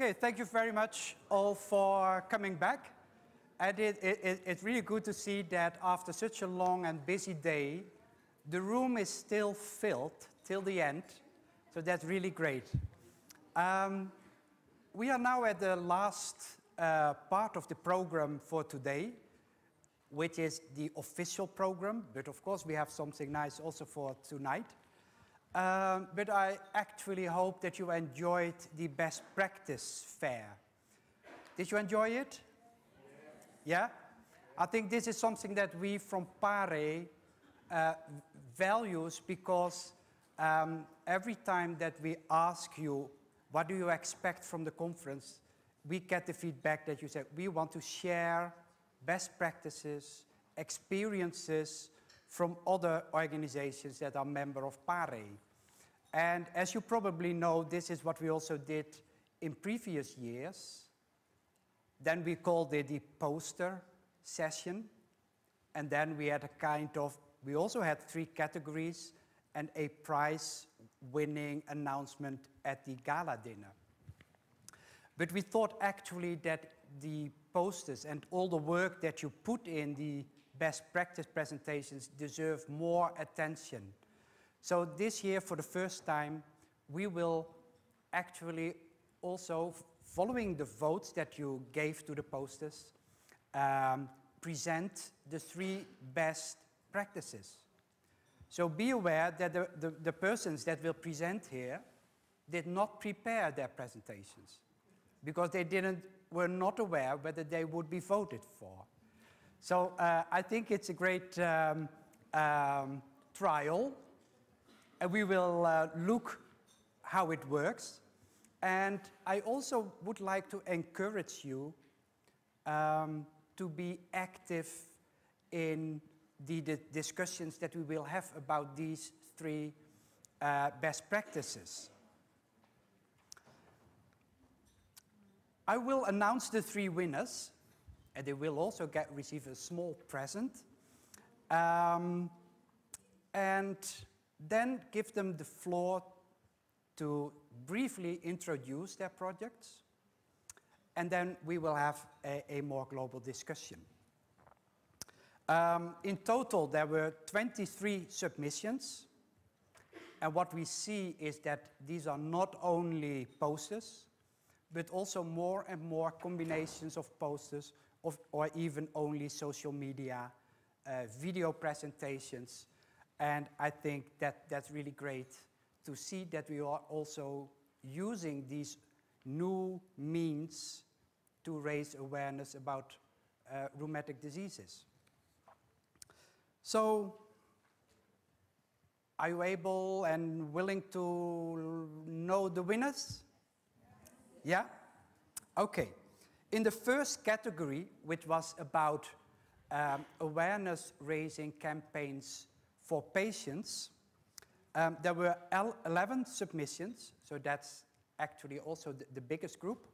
Okay, thank you very much all for coming back. And it's really good to see that after such a long and busy day, the room is still filled till the end. So that's really great. We are now at the last part of the program for today, which is the official program. But of course, we have something nice also for tonight. But I actually hope that you enjoyed the best practice fair. Did you enjoy it? Yeah? I think this is something that we from Pare values because every time that we ask you, what do you expect from the conference, we get the feedback that you said, we want to share best practices, experiences from other organizations that are member of Pare. And as you probably know, this is what we also did in previous years. Then we called it the poster session. And then we had a kind of, we also had 3 categories and a prize-winning announcement at the gala dinner. But we thought actually that the posters and all the work that you put in the best practice presentations deserve more attention. So this year, for the first time, we will actually also, following the votes that you gave to the posters, present the 3 best practices. So be aware that the persons that will present here did not prepare their presentations because they were not aware whether they would be voted for. So I think it's a great trial, and we will look how it works. And I also would like to encourage you to be active in the discussions that we will have about these 3 best practices. I will announce the 3 winners, and they will also receive a small present. And then give them the floor to briefly introduce their projects. And then we will have a more global discussion. In total, there were 23 submissions. And what we see is that these are not only posters, but also more and more combinations of posters or even only social media, video presentations. And I think that that's really great to see that we are also using these new means to raise awareness about rheumatic diseases. So, are you able and willing to know the winners? Yeah? Okay. In the first category, which was about awareness-raising campaigns for patients, there were 11 submissions, so that's actually also the biggest group.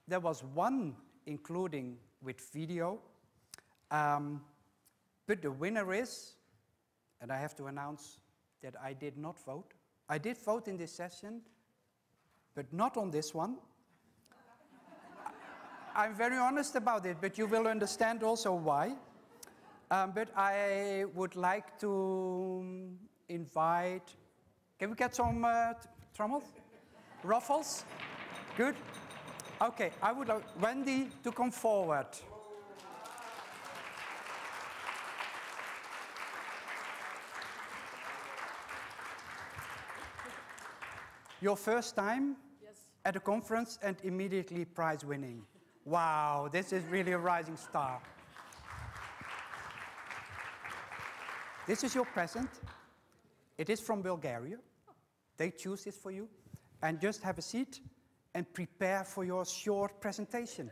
There was 1 including with video, but the winner is, and I have to announce that I did not vote. I did vote in this session, but not on this one. I'm very honest about it, but you will understand also why. But I would like to invite, can we get some trommels? Ruffles? Good? Okay, I would like Wendy to come forward. Your first time at a conference and immediately prize winning. Wow, this is really a rising star. This is your present. It is from Bulgaria. They choose this for you. And just have a seat and prepare for your short presentation.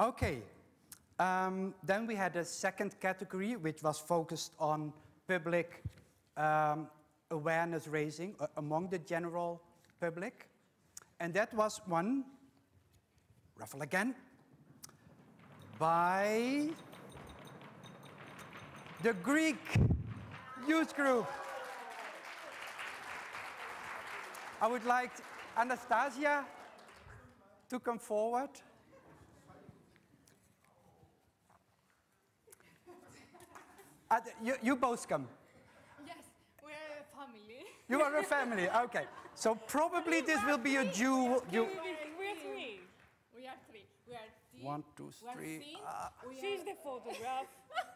Okay. Then we had a second category, which was focused on public awareness raising among the general public. And that was one, ruffle again, by the Greek youth group. I would like Anastasia to come forward. You both come. Yes, we're a family. You are a family, okay. So probably this will be a dual. We are three. We are three. We are team. 1, 2, 3. She's the photograph.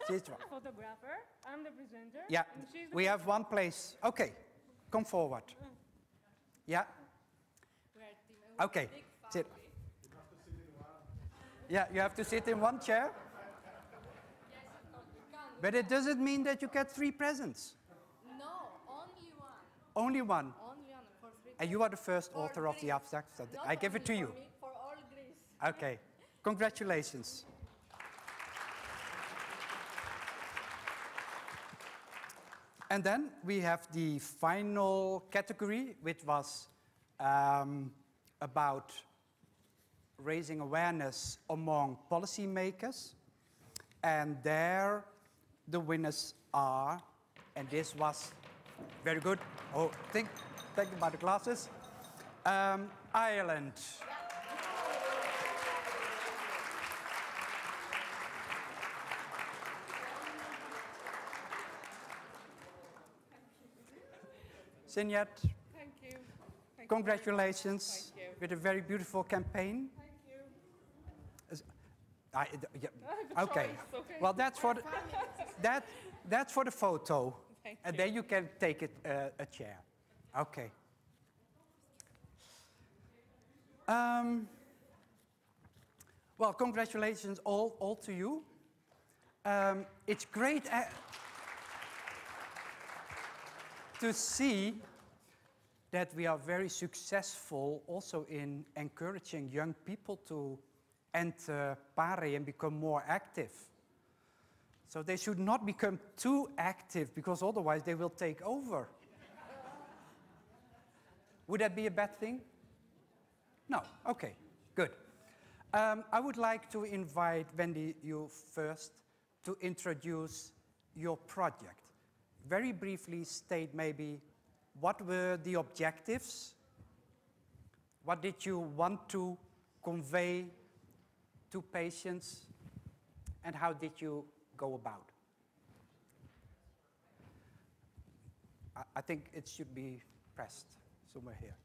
She's one. Photographer. I'm the presenter. Yeah, and she's the we have one place. Okay, come forward. Yeah, We are team. And we okay, are big sit. family. Yeah, you have to sit in one chair. Yes, of course we can. But it doesn't mean that you get 3 presents. No, only one. Only one. Only one for 3. And you are the first For author of the Greece. abstract, so Not I give it to only you. For me, for all Greece. Okay, congratulations. And then we have the final category, which was about raising awareness among policymakers. And there the winners are, and this was very good. Oh, think about the glasses. Ireland. Sinyat, Thank you. Thank congratulations Thank you. with a very beautiful campaign. you. Yeah, okay. choice, okay. Well, that's for the, that's for the photo, Thank and you. then you can take it a chair. Okay. Well, congratulations all to you. It's great to see that we are very successful also in encouraging young people to enter Pare and become more active. So they should not become too active, because otherwise they will take over. Would that be a bad thing? No, okay, good. I would like to invite Wendy, you first, to introduce your project. Very briefly state maybe what were the objectives, what did you want to convey to patients, and how did you go about? I think it should be pressed somewhere here.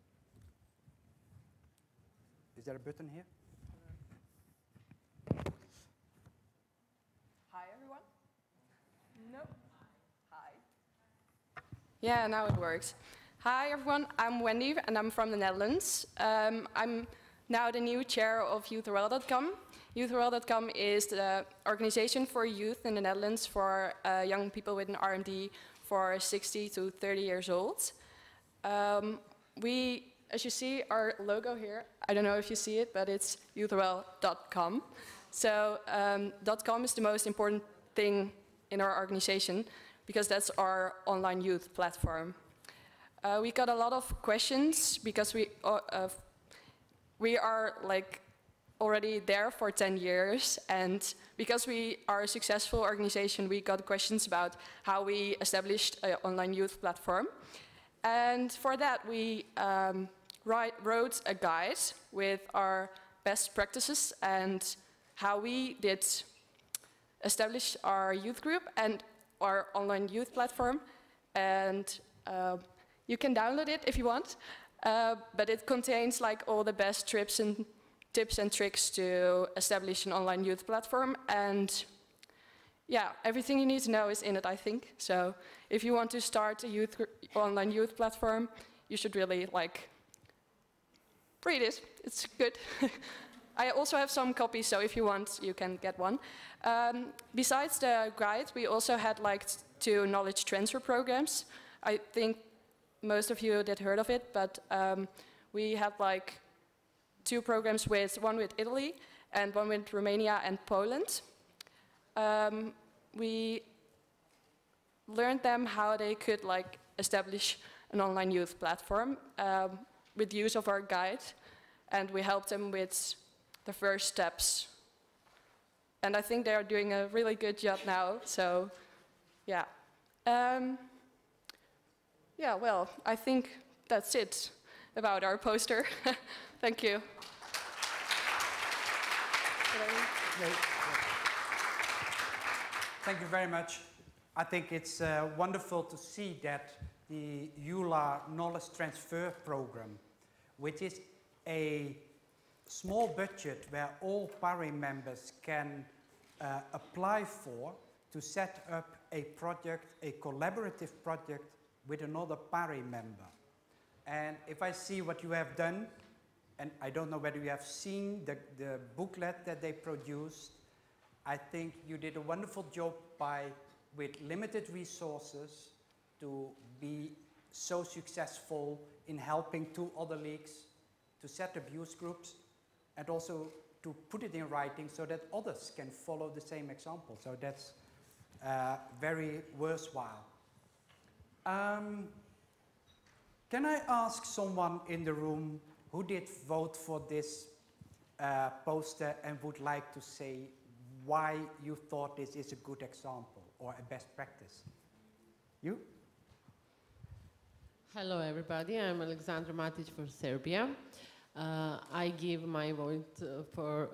Is there a button here? Hi, everyone. Nope. Hi. Yeah, now it works. Hi, everyone. I'm Wendy, and I'm from the Netherlands. I'm now the new chair of YouthRL.com. YouthRL.com is the organization for youth in the Netherlands for young people with an RMD for 60 to 30 years old. We, as you see, our logo here, I don't know if you see it, but it's YouthRL.com. So .com is the most important thing in our organization because that's our online youth platform. We got a lot of questions because we are like already there for 10 years, and because we are a successful organization, we got questions about how we established an online youth platform. And for that, we wrote a guide with our best practices and how we did establish our youth group and our online youth platform. And you can download it if you want, but it contains like all the best tips and tricks to establish an online youth platform. And yeah, everything you need to know is in it, I think. So if you want to start a online youth platform, you should really like read it. It's good. I also have some copies, so if you want, you can get one. Besides the guide, we also had like 2 knowledge transfer programs. I think most of you did heard of it, but we had like 2 programs one with Italy and one with Romania and Poland. We learned them how they could like establish an online youth platform with use of our guide, and we helped them with the first steps. And I think they are doing a really good job now, so yeah. Yeah, well, I think that's it. about our poster. Thank you. Thank you very much. I think it's wonderful to see that the Eular Knowledge Transfer Program, which is a small budget where all Pare members can apply for to set up a project, a collaborative project with another Pare member. And if I see what you have done, and I don't know whether you have seen the booklet that they produced, I think you did a wonderful job with limited resources to be so successful in helping 2 other leagues to set up youth groups and also to put it in writing so that others can follow the same example. So that's very worthwhile. Can I ask someone in the room who did vote for this poster and would like to say why you thought this is a good example or a best practice? You? Hello everybody, I'm Alexandra Matic for Serbia. I give my vote for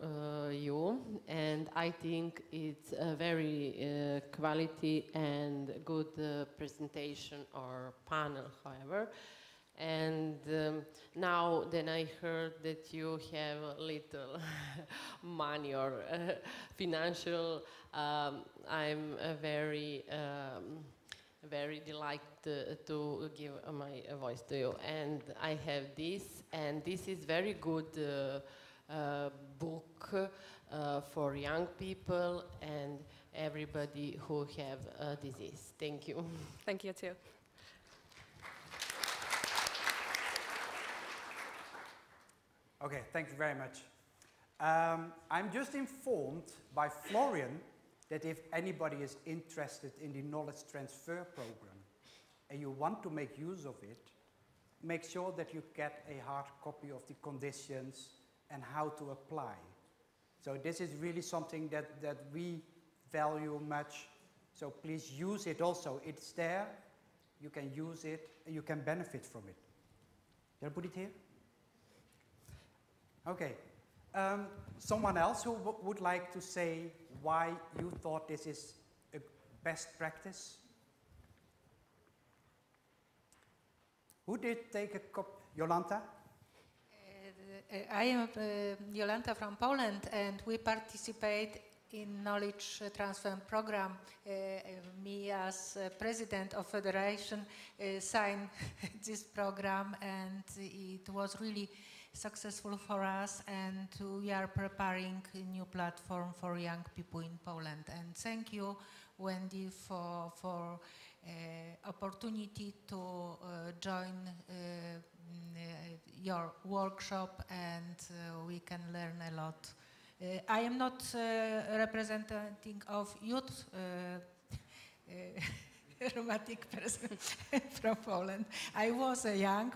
you, and I think it's a very quality and good presentation or panel, however. And now that I heard that you have a little money or financial, I'm very delighted to give my voice to you. And I have this, and this is very good book for young people and everybody who have a disease. Thank you. Thank you too. Okay, thank you very much. I'm just informed by Florian that if anybody is interested in the knowledge transfer program and you want to make use of it, make sure that you get a hard copy of the conditions and how to apply. So this is really something that we value much. So please use it also. It's there, you can use it, and you can benefit from it. Shall I put it here? Okay. Someone else who would like to say why you thought this is a best practice? Who did take a copy? Jolanta? I am Jolanta from Poland, and we participate in knowledge transfer program. Me as president of federation signed this program, and it was really successful for us, and we are preparing a new platform for young people in Poland. And thank you, Wendy, for opportunity to join your workshop, and we can learn a lot. I am not representing of youth rheumatic person from Poland. I was a young,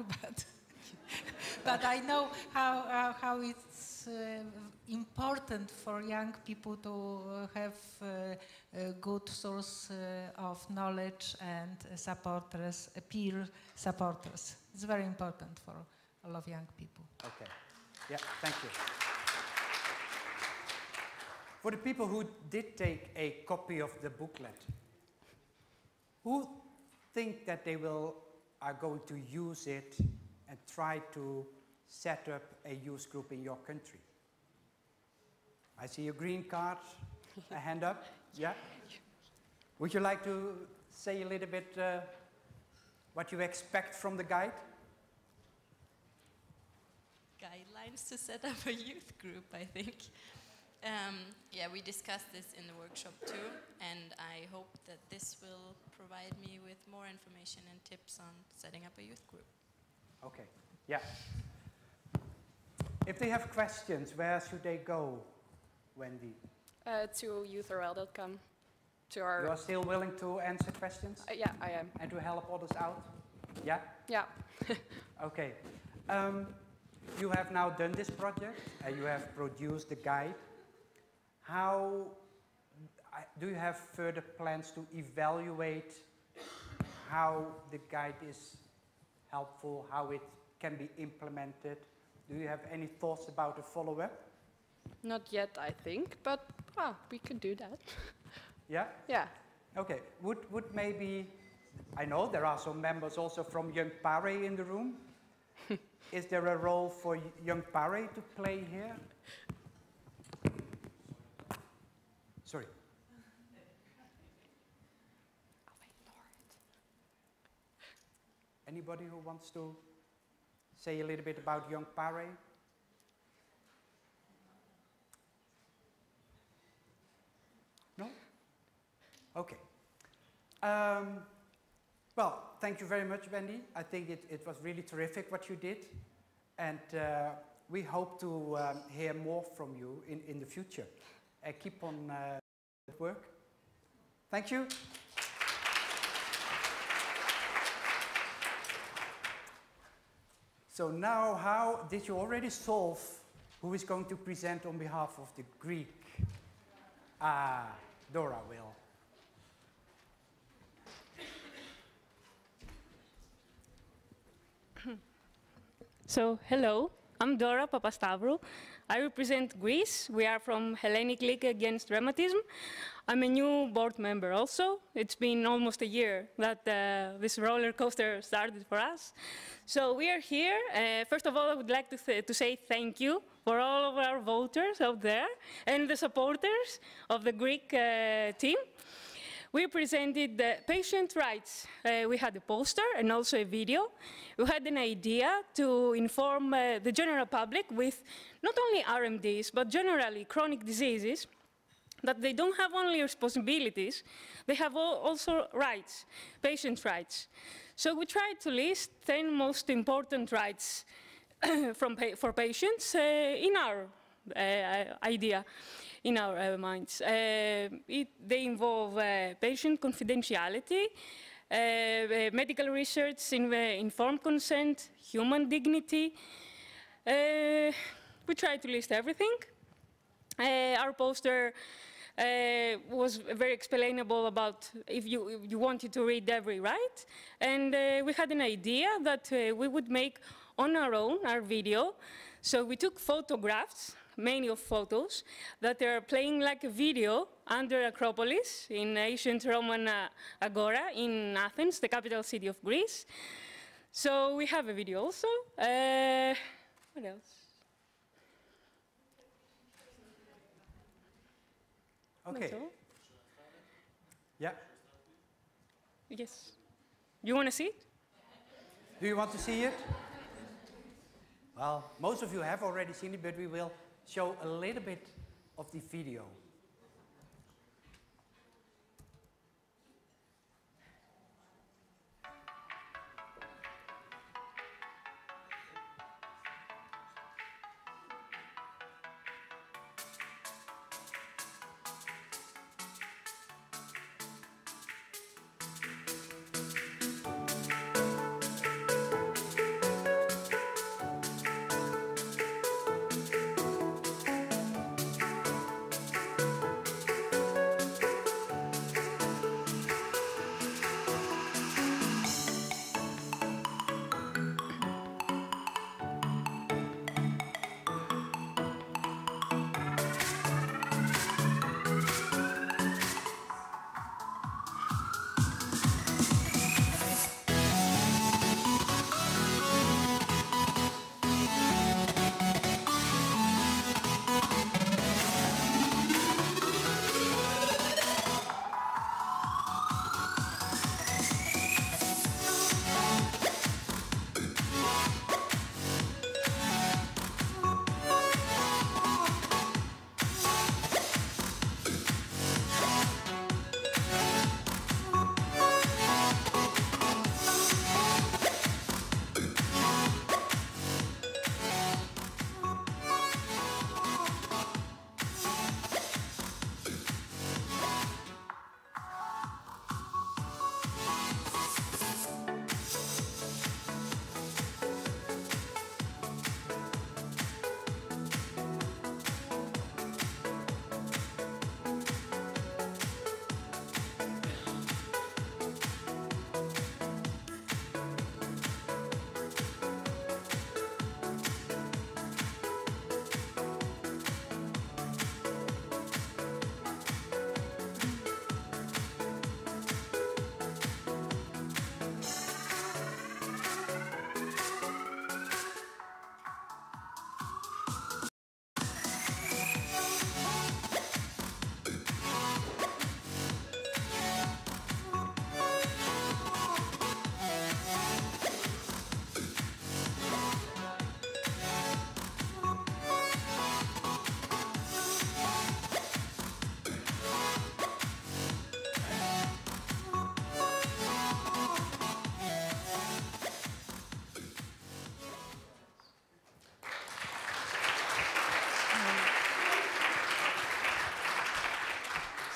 but I know how it's important for young people to have a good source of knowledge and supporters, peer supporters. It's very important for all of young people. Okay. Yeah, thank you. For the people who did take a copy of the booklet, who think that they are going to use it and try to set up a youth group in your country? I see a green card, a hand up. Yeah? Would you like to say a little bit what you expect from the guide? Guidelines to set up a youth group, I think. Yeah, we discussed this in the workshop too, and I hope that this will provide me with more information and tips on setting up a youth group. Okay, yeah. If they have questions, where should they go, Wendy? To youthrl.com. To our. You are still willing to answer questions? Yeah, I am. And to help others out? Yeah? Yeah. Okay. You have now done this project, and you have produced the guide. How do you have further plans to evaluate how the guide is helpful, how it can be implemented? Do you have any thoughts about the follow-up? Not yet, I think, but we could do that. Yeah? Yeah. Okay. Would maybe, I know there are some members also from Young Pare in the room. Is there a role for Young Pare to play here? Sorry. Anybody who wants to say a little bit about Young Pare? No? Okay. Well, thank you very much, Wendy. I think it was really terrific what you did. And we hope to hear more from you in the future. Keep on work. Thank you. So now, how did you already solve who is going to present on behalf of the Greek? Dora will. So, hello, I'm Dora Papastavru. I represent Greece. We are from Hellenic League Against Rheumatism. I'm a new board member also. It's been almost a year that this roller coaster started for us. So we are here. First of all, I would like to say thank you for all of our voters out there and the supporters of the Greek team. We presented the patient rights. We had a poster and also a video. We had an idea to inform the general public with not only RMDs, but generally chronic diseases, that they don't have only responsibilities, they have also rights, patient rights. So we tried to list 10 most important rights for patients in our idea. In our minds. They involve patient confidentiality, medical research, informed consent, human dignity. We tried to list everything. Our poster was very explainable about if you wanted to read every right. And we had an idea that we would make on our own, our video. So we took photographs, many of photos, that are playing like a video under Acropolis in ancient Roman Agora in Athens, the capital city of Greece. So we have a video also. What else? Okay. So. Yeah. Yes. You want to see it? Do you want to see it? Well, most of you have already seen it, but we will show a little bit of the video.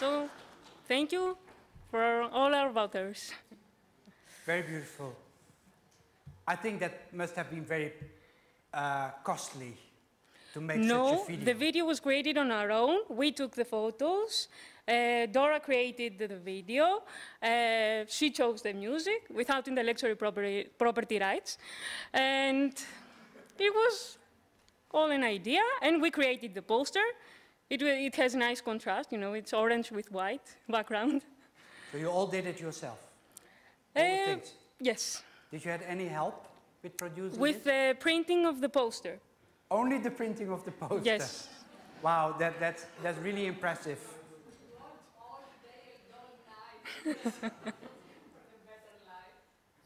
So thank you for all our voters. Very beautiful. I think that must have been very costly to make such a No, video. the video was created on our own. We took the photos. Dora created the video. She chose the music without intellectual property rights. And it was all an idea. And we created the poster. It has nice contrast, you know, it's orange with white background. So you all did it yourself? All the things? Yes. Did you have any help with producing With it? the printing of the poster. Only the printing of the poster? Yes. Wow, that's really impressive.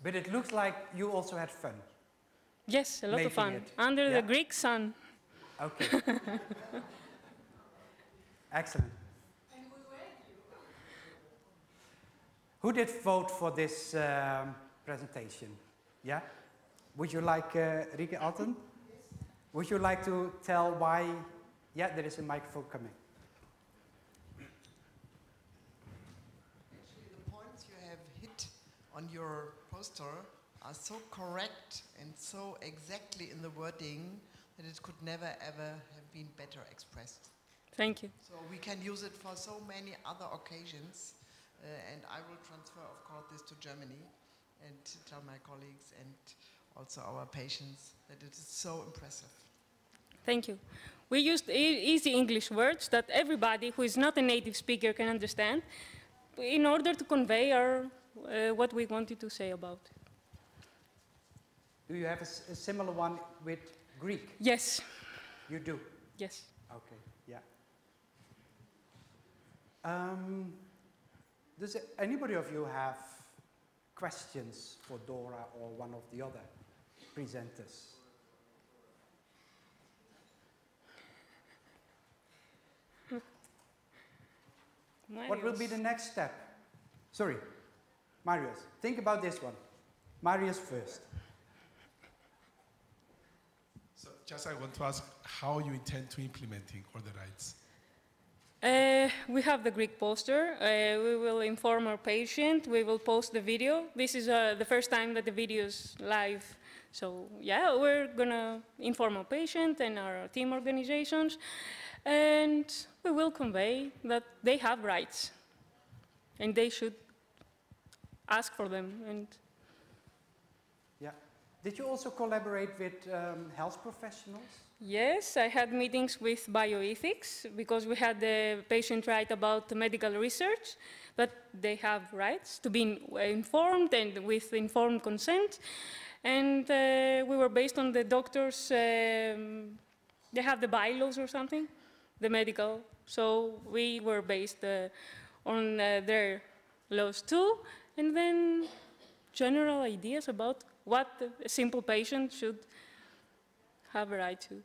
But it looks like you also had fun. Yes, a lot of Making fun. it. Under Yeah? the Greek sun. Okay. Excellent. Who did vote for this presentation? Yeah? Would you like, Rieke Alten? Would you like to tell why? Yeah, there is a microphone coming. Actually, the points you have hit on your poster are so correct and so exactly in the wording that it could never ever have been better expressed. Thank you. So we can use it for so many other occasions, and I will transfer, of course, this to Germany and tell my colleagues and also our patients that it is so impressive. Thank you. We used easy English words that everybody who is not a native speaker can understand in order to convey what we wanted to say about it. Do you have a similar one with Greek? Yes. You do? Yes. Okay, yeah. Does anybody of you have questions for Dora or one of the other presenters? What will be the next step? Sorry, Marius, think about this one. Marius first. So just I want to ask how you intend to implementing all the rights. We have the Greek poster. We will inform our patient. We will post the video. This is the first time that the video is live. So yeah, we're gonna inform our patient and our team organizations. And we will convey that they have rights. And they should ask for them. And Yeah. Did you also collaborate with health professionals? yes, I had meetings with bioethics because we had the patient right about the medical research, that they have rights to be informed and with informed consent. And we were based on the doctors, they have the bylaws or something, the medical. So we were based on their laws too, and then general ideas about what a simple patient should have a right to.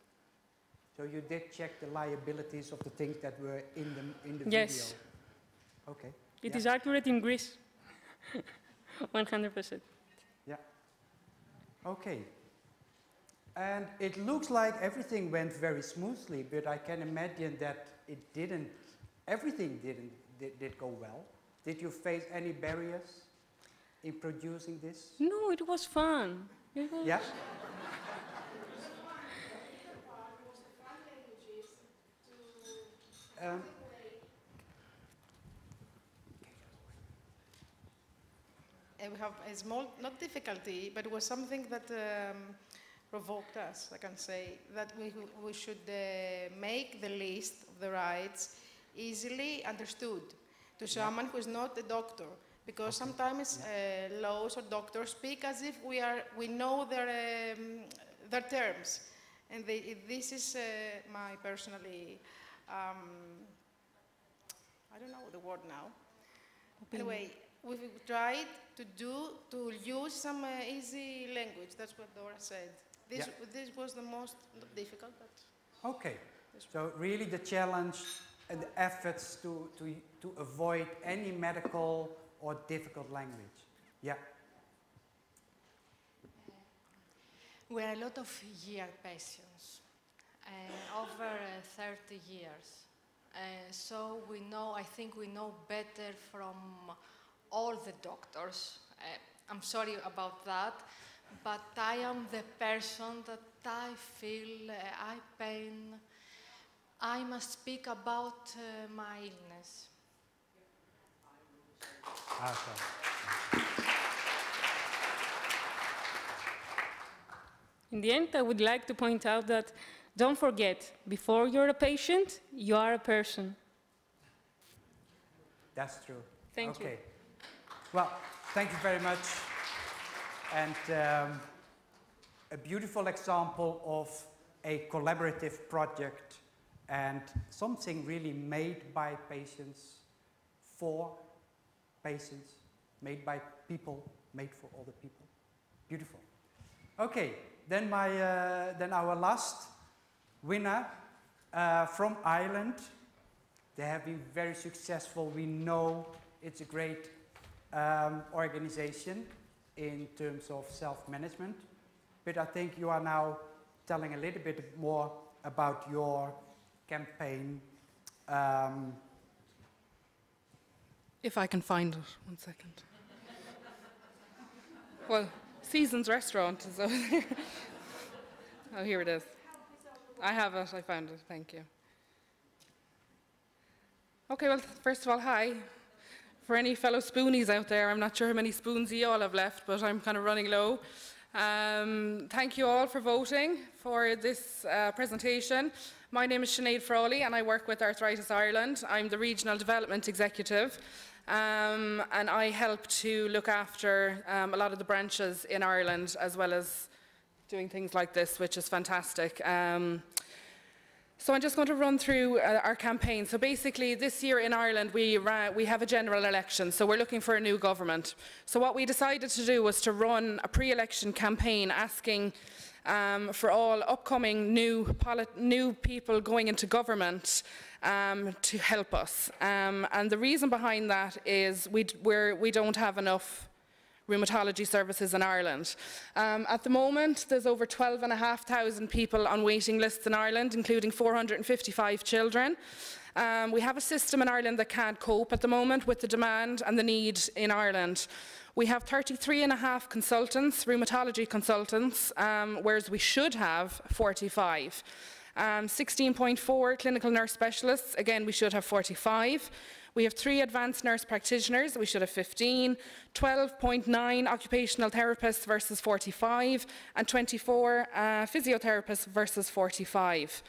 So you did check the liabilities of the things that were in the Yes. video? Okay. It yeah. is accurate in Greece, 100%. Yeah. Okay. And it looks like everything went very smoothly, but I can imagine that it didn't, everything did go well. Did you face any barriers in producing this? No, it was fun. It was Yeah? We have a small, not difficulty, but it was something that provoked us, I can say, that we should make the list of the rights easily understood to someone who is not a doctor. Because sometimes laws or doctors speak as if we know their terms. And this is my personally, I don't know the word now. Anyway, we've tried to use some easy language. That's what Dora said. This was the most difficult, but... Okay. So really the challenge and the efforts to avoid any medical or difficult language. Yeah. We are a lot of year patients, over 30 years. So we know, I think we know better from all the doctors. I'm sorry about that, but I am the person that I feel pain. I must speak about my illness. Awesome. In the end, I would like to point out that don't forget, before you're a patient, you are a person. That's true. Thank you. Okay. Well, thank you very much. And a beautiful example of a collaborative project and something really made by patients, for patients, made by people, made for other people. Beautiful. Okay, then our last winner from Ireland. They have been very successful. We know it's a great organization in terms of self-management, but I think you are now telling a little bit more about your campaign. If I can find it, 1 second. Well, Seasons Restaurant is over there. Oh, here it is. I have it, I found it, thank you. Okay, well, first of all, hi. For any fellow spoonies out there, I'm not sure how many spoons you all have left, but I'm kind of running low. Thank you all for voting for this presentation. My name is Sinead Frawley and I work with Arthritis Ireland. I'm the Regional Development Executive and I help to look after a lot of the branches in Ireland as well as doing things like this, which is fantastic. So I'm just going to run through our campaign. So basically this year in Ireland we have a general election, so we're looking for a new government. So what we decided to do was to run a pre-election campaign asking for all upcoming new people going into government to help us. And the reason behind that is we don't have enough rheumatology services in Ireland. At the moment, there's over 12,500 people on waiting lists in Ireland, including 455 children. We have a system in Ireland that can't cope at the moment with the demand and the need in Ireland. We have 33.5 consultants, rheumatology consultants, whereas we should have 45. 16.4 clinical nurse specialists, again we should have 45. We have 3 advanced nurse practitioners, we should have 15, 12.9 occupational therapists versus 45, and 24 physiotherapists versus 45.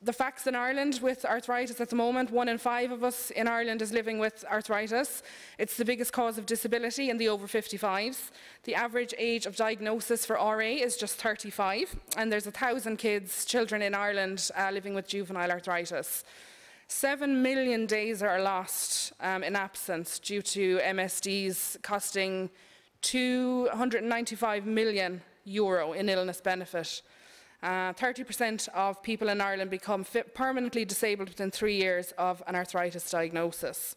The facts in Ireland with arthritis at the moment, 1 in 5 of us in Ireland is living with arthritis. It's the biggest cause of disability in the over 55s. The average age of diagnosis for RA is just 35, and there's 1,000 children in Ireland living with juvenile arthritis. 7 million days are lost in absence due to MSDs costing €295 million in illness benefit. 30% of people in Ireland become permanently disabled within 3 years of an arthritis diagnosis.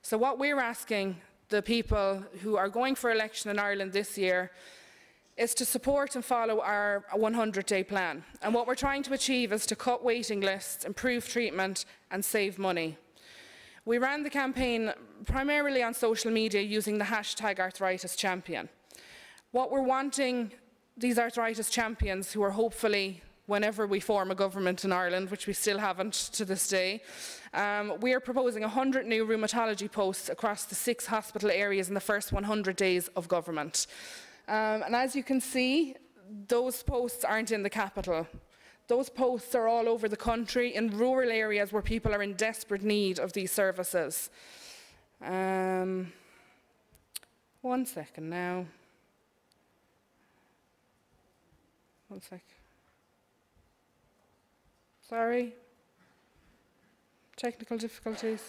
So what we're asking the people who are going for election in Ireland this year is to support and follow our 100-day plan. And what we're trying to achieve is to cut waiting lists, improve treatment and save money. We ran the campaign primarily on social media using the hashtag #ArthritisChampion. What we're wanting these arthritis champions, who are hopefully, whenever we form a government in Ireland, which we still haven't to this day, we are proposing 100 new rheumatology posts across the 6 hospital areas in the first 100 days of government. And as you can see, those posts aren't in the capital. Those posts are all over the country in rural areas where people are in desperate need of these services. 1 second now. 1 sec. Sorry. Technical difficulties.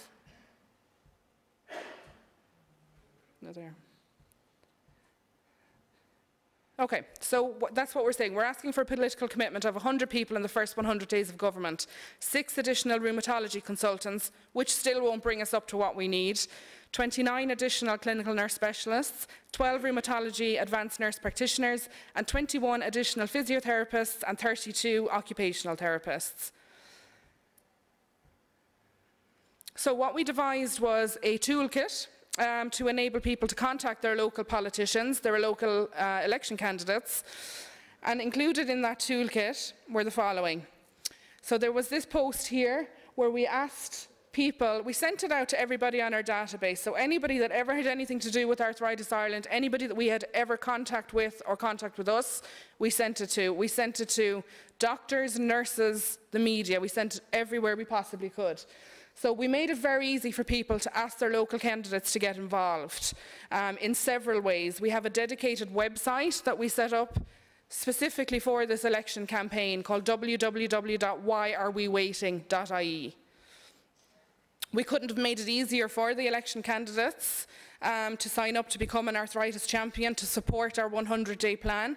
No, there. Okay, so that's what we're saying. We're asking for a political commitment of 100 people in the first 100 days of government, 6 additional rheumatology consultants, which still won't bring us up to what we need, 29 additional clinical nurse specialists, 12 rheumatology advanced nurse practitioners, and 21 additional physiotherapists and 32 occupational therapists. So what we devised was a toolkit to enable people to contact their local politicians, their local election candidates, and included in that toolkit were the following. So there was this post here where we asked people, we sent it out to everybody on our database, so anybody that ever had anything to do with Arthritis Ireland, anybody that we had ever contact with or contact with us, we sent it to. We sent it to doctors, nurses, the media, we sent it everywhere we possibly could. So we made it very easy for people to ask their local candidates to get involved in several ways. We have a dedicated website that we set up specifically for this election campaign called www.whyarewewaiting.ie. We couldn't have made it easier for the election candidates to sign up to become an arthritis champion to support our 100-day plan.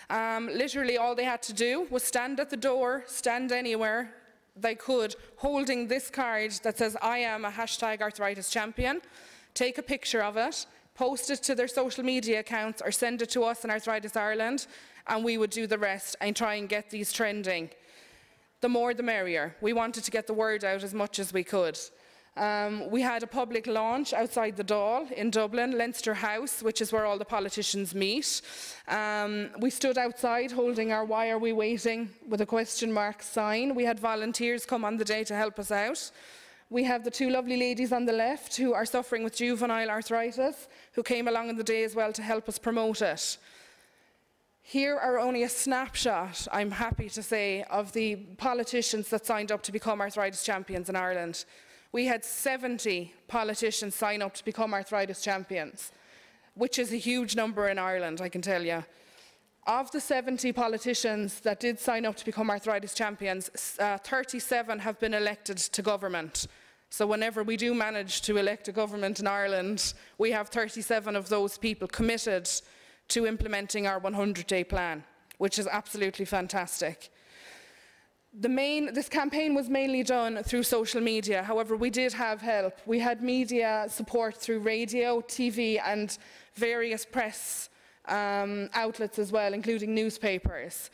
Literally all they had to do was stand at the door, stand anywhere they could, holding this card that says, I am a #arthritis champion, take a picture of it, post it to their social media accounts or send it to us in Arthritis Ireland, and we would do the rest and try and get these trending. The more the merrier. We wanted to get the word out as much as we could. We had a public launch outside the Dáil in Dublin, Leinster House, which is where all the politicians meet. We stood outside holding our "Why are we waiting?" with a question mark sign. We had volunteers come on the day to help us out. We have the two lovely ladies on the left who are suffering with juvenile arthritis, who came along on the day as well to help us promote it. Here are only a snapshot, I'm happy to say, of the politicians that signed up to become arthritis champions in Ireland. We had 70 politicians sign up to become arthritis champions, which is a huge number in Ireland, I can tell you. Of the 70 politicians that did sign up to become arthritis champions, 37 have been elected to government. So whenever we do manage to elect a government in Ireland, we have 37 of those people committed to implementing our 100-day plan, which is absolutely fantastic. This campaign was mainly done through social media. However, we did have help. We had media support through radio, TV and various press outlets as well, including newspapers.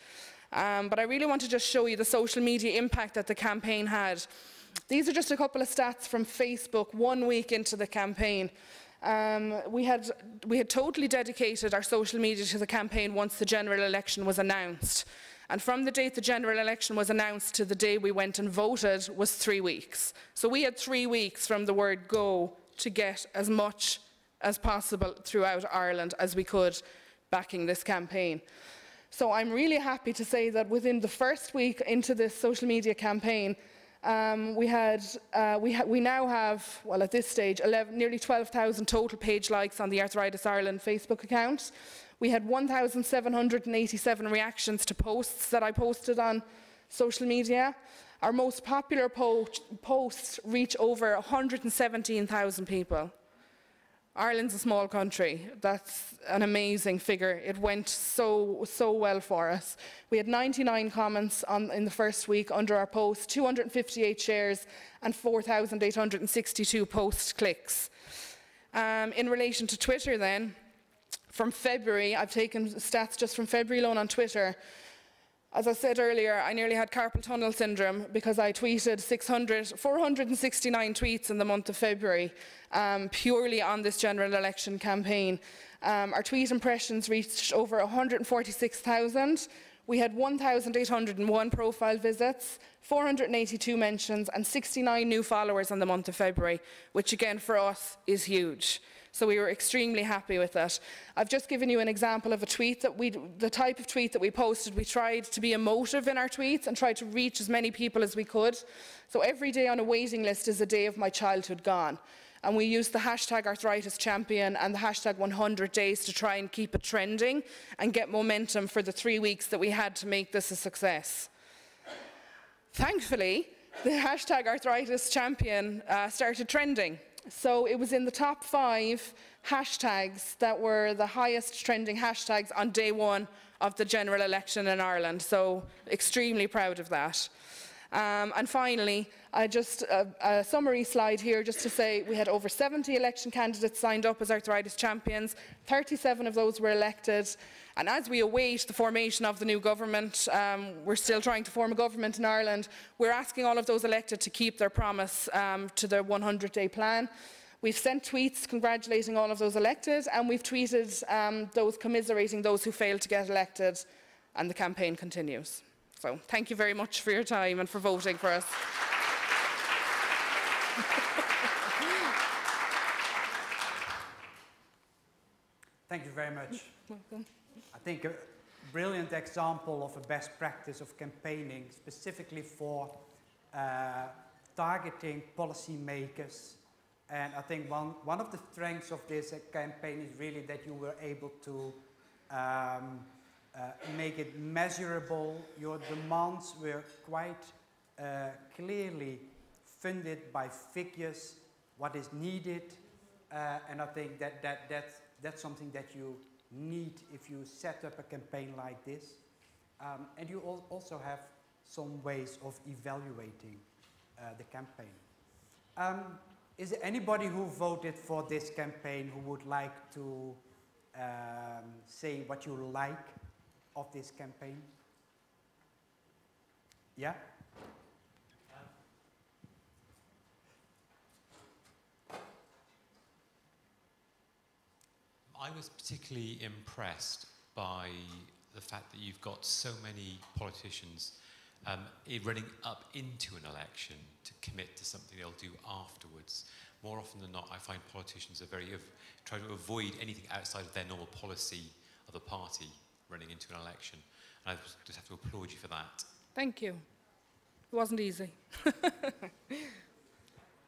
But I really want to just show you the social media impact that the campaign had. These are just a couple of stats from Facebook 1 week into the campaign. We had totally dedicated our social media to the campaign once the general election was announced. And from the date the general election was announced to the day we went and voted was 3 weeks. So we had 3 weeks from the word go to get as much as possible throughout Ireland as we could backing this campaign. So I'm really happy to say that within the first week into this social media campaign, we now have, well at this stage, nearly 12,000 total page likes on the Arthritis Ireland Facebook account. We had 1,787 reactions to posts that I posted on social media. Our most popular posts reach over 117,000 people. Ireland's a small country. That's an amazing figure. It went so well for us. We had 99 comments in the first week under our post, 258 shares and 4,862 post clicks. In relation to Twitter then, from February, I've taken stats just from February alone on Twitter. As I said earlier, I nearly had carpal tunnel syndrome because I tweeted 469 tweets in the month of February, purely on this general election campaign. Our tweet impressions reached over 146,000. We had 1,801 profile visits, 482 mentions, and 69 new followers in the month of February, which again for us is huge. So we were extremely happy with that. I've just given you an example of a tweet the type of tweet that we posted. We tried to be emotive in our tweets and tried to reach as many people as we could. So every day on a waiting list is a day of my childhood gone. And we used the #ArthritisChampion and the #100days to try and keep it trending and get momentum for the 3 weeks that we had to make this a success. Thankfully, the #ArthritisChampion started trending. So it was in the top 5 hashtags that were the highest trending hashtags on day 1 of the general election in Ireland. So extremely proud of that. And finally, just a summary slide here just to say we had over 70 election candidates signed up as arthritis champions. 37 of those were elected. And as we await the formation of the new government, we're still trying to form a government in Ireland, we're asking all of those elected to keep their promise to their 100-day plan. We've sent tweets congratulating all of those elected, and we've tweeted those commiserating those who failed to get elected, and the campaign continues. So thank you very much for your time and for voting for us. Thank you very much. Welcome. I think a brilliant example of a best practice of campaigning, specifically for targeting policymakers. And I think one of the strengths of this campaign is really that you were able to make it measurable. Your demands were quite clearly funded by figures, what is needed, and I think that's something that you need if you set up a campaign like this. And you also have some ways of evaluating the campaign. Is there anybody who voted for this campaign who would like to say what you like of this campaign? Yeah? I was particularly impressed by the fact that you've got so many politicians running up into an election to commit to something they'll do afterwards. More often than not, I find politicians are try to avoid anything outside of their normal policy of the party running into an election. And I just have to applaud you for that. Thank you. It wasn't easy.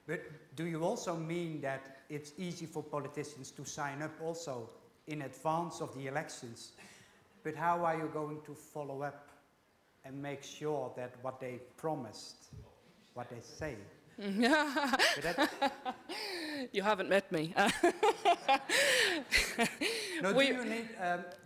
But do you also mean that it's easy for politicians to sign up also in advance of the elections? But how are you going to follow up and make sure that what they promised, what they say? You haven't met me. No, do you need,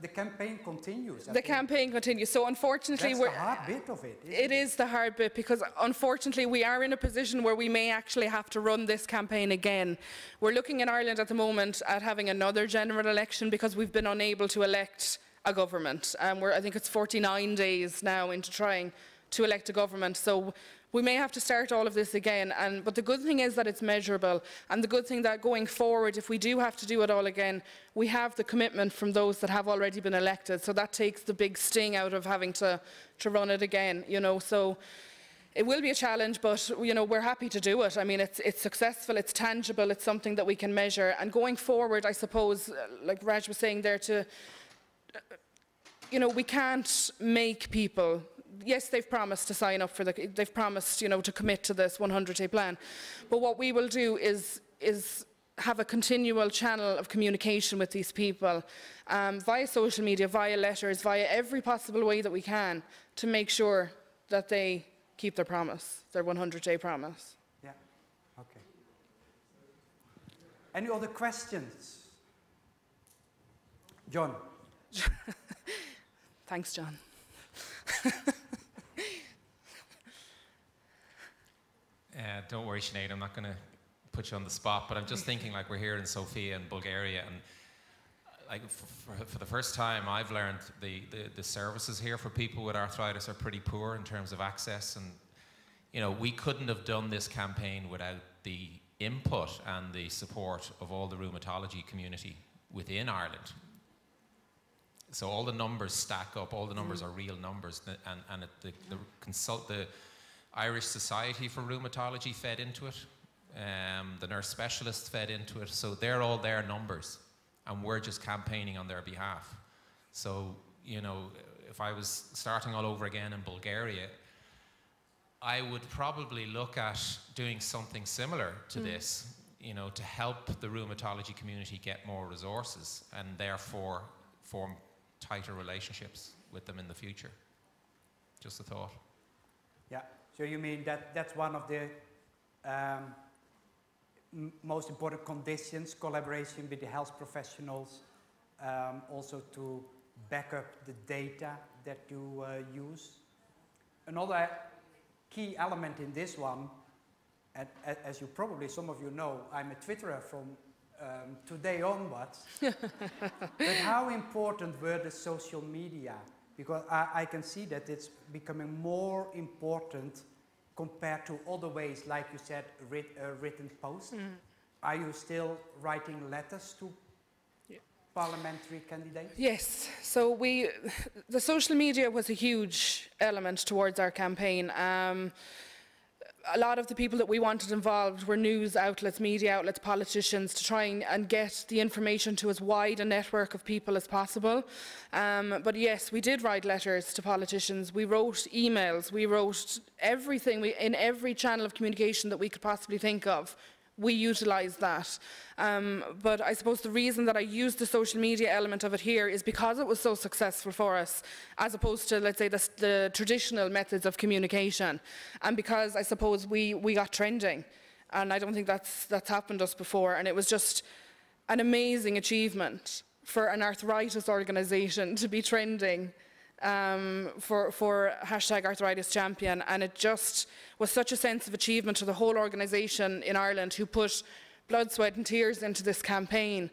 the campaign continues. The campaign continues. So unfortunately, that's the hard bit of it. It is the hard bit because unfortunately we are in a position where we may actually have to run this campaign again. We're looking in Ireland at the moment at having another general election because we've been unable to elect a government. I think it's 49 days now into trying to elect a government. So we may have to start all of this again, but the good thing is that it's measurable, and the good thing that going forward, if we do have to do it all again, we have the commitment from those that have already been elected, so that takes the big sting out of having to run it again, you know. So it will be a challenge, but you know, we're happy to do it. I mean, it's successful, it's tangible, it's something that we can measure, and going forward, I suppose, like Raj was saying there, you know, we can't make people. Yes, they've promised to sign up for they've promised, you know, to commit to this 100-day plan. But what we will do is have a continual channel of communication with these people via social media, via letters, via every possible way that we can to make sure that they keep their promise, their 100-day promise. Yeah, okay. Any other questions? John. Thanks, John. Don't worry, Sinead, I'm not going to put you on the spot, but I'm just thinking, like, we're here in Sofia in Bulgaria, and like for the first time I've learned the services here for people with arthritis are pretty poor in terms of access, and you know, we couldn't have done this campaign without the input and the support of all the rheumatology community within Ireland. So all the numbers stack up, all the numbers are real numbers, and the Irish Society for Rheumatology fed into it, the nurse specialists fed into it, so they're all their numbers, and we're just campaigning on their behalf. So, you know, if I was starting all over again in Bulgaria, I would probably look at doing something similar to this, you know, to help the rheumatology community get more resources and therefore form tighter relationships with them in the future. Just a thought. Yeah, so you mean that's one of the most important conditions, collaboration with the health professionals, also to back up the data that you use. Another key element in this one, and as you probably, some of you know, I'm a Twitterer from today onwards. But how important were the social media? Because I can see that it's becoming more important compared to other ways, like you said, written posts. Are you still writing letters to parliamentary candidates? Yes, so the social media was a huge element towards our campaign. A lot of the people that we wanted involved were news outlets, media outlets, politicians, to try and get the information to as wide a network of people as possible. But yes, we did write letters to politicians, we wrote emails, we wrote everything, in every channel of communication that we could possibly think of. We utilised that. But I suppose the reason that I used the social media element of it here is because it was so successful for us, as opposed to, let's say, the traditional methods of communication. And because I suppose we got trending. And I don't think that's happened to us before. And it was just an amazing achievement for an arthritis organisation to be trending for #ArthritisChampion, and it just was such a sense of achievement to the whole organisation in Ireland, who put blood, sweat and tears into this campaign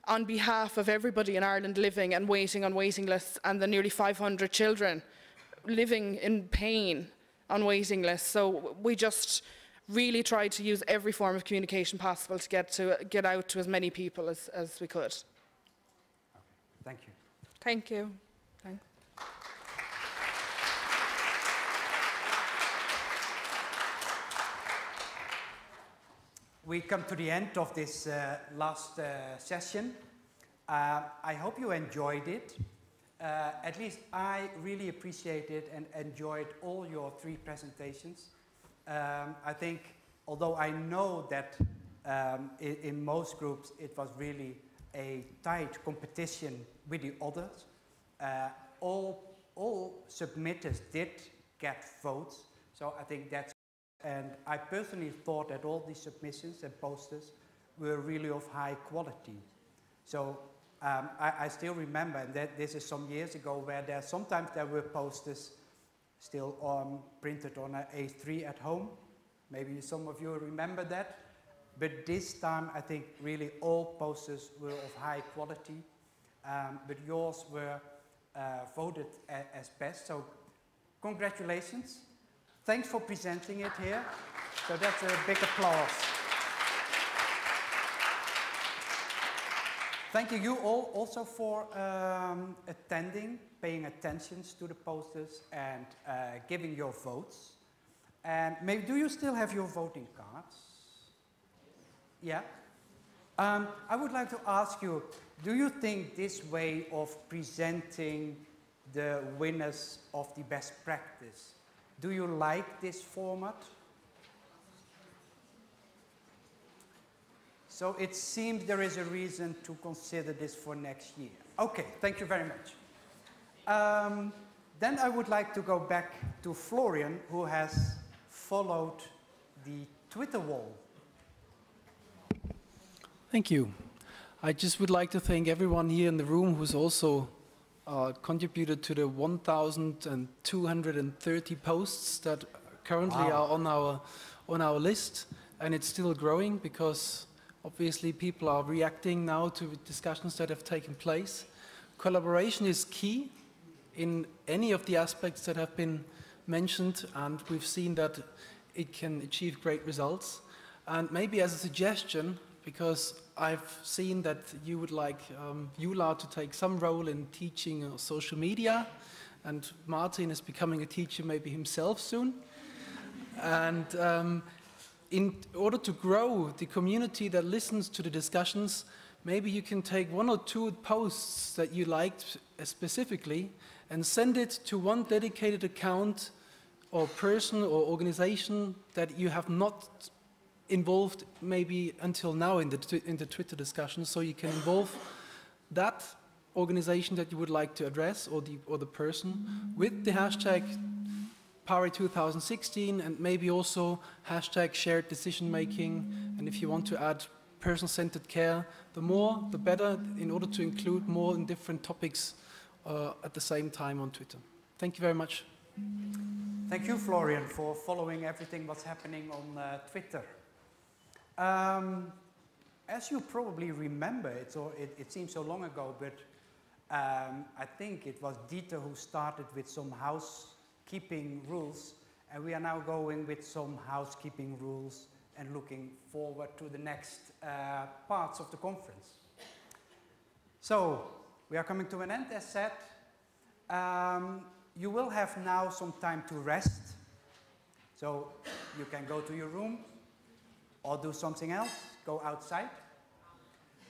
on behalf of everybody in Ireland living and waiting on waiting lists, and the nearly 500 children living in pain on waiting lists. So we just really tried to use every form of communication possible to get out to as many people as we could. Thank you. Thank you. Thanks. We come to the end of this last session. I hope you enjoyed it. At least I really appreciated and enjoyed all your 3 presentations. I think, although I know that in most groups it was really a tight competition with the others, all submitters did get votes, so I think that's. And I personally thought that all these submissions and posters were really of high quality. So I still remember, and that this is some years ago, where sometimes there were posters still printed on an A3 at home. Maybe some of you remember that. But this time, I think really all posters were of high quality. But yours were voted as best. So congratulations. Thanks for presenting it here. So that's a big applause. Thank you all also for attending, paying attention to the posters and giving your votes. And maybe, do you still have your voting cards? Yeah? I would like to ask you, do you think this way of presenting the winners of the best practice, do you like this format? So it seems there is a reason to consider this for next year. Okay, thank you very much. Then I would like to go back to Florian, who has followed the Twitter wall. Thank you. I just would like to thank everyone here in the room who's also contributed to the 1,230 posts that currently are on our list, and it's still growing because obviously people are reacting now to discussions that have taken place. Collaboration is key in any of the aspects that have been mentioned, and we've seen that it can achieve great results. And maybe as a suggestion, because I've seen that you would like Eular to take some role in teaching social media, and Maarten is becoming a teacher maybe himself soon. And in order to grow the community that listens to the discussions, maybe you can take 1 or 2 posts that you liked specifically and send it to one dedicated account or person or organization that you have not involved maybe until now in the Twitter discussion, so you can involve that organization that you would like to address, or the person, with the hashtag Pare 2016, and maybe also hashtag shared decision making. And if you want to add person-centered care, the more the better, in order to include more and different topics at the same time on Twitter. Thank you very much. Thank you, Florian, for following everything what's happening on Twitter. As you probably remember, it seems so long ago, but I think it was Dieter who started with some housekeeping rules, and we are now going with some housekeeping rules and looking forward to the next parts of the conference. So, we are coming to an end, as said. You will have now some time to rest. So, you can go to your room or do something else, go outside.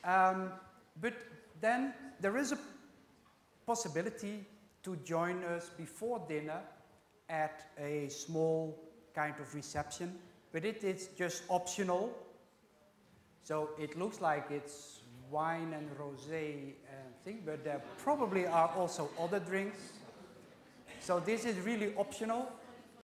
But then there is a possibility to join us before dinner at a small kind of reception, but it is just optional. So it looks like it's wine and rosé thing, but there probably are also other drinks. So this is really optional.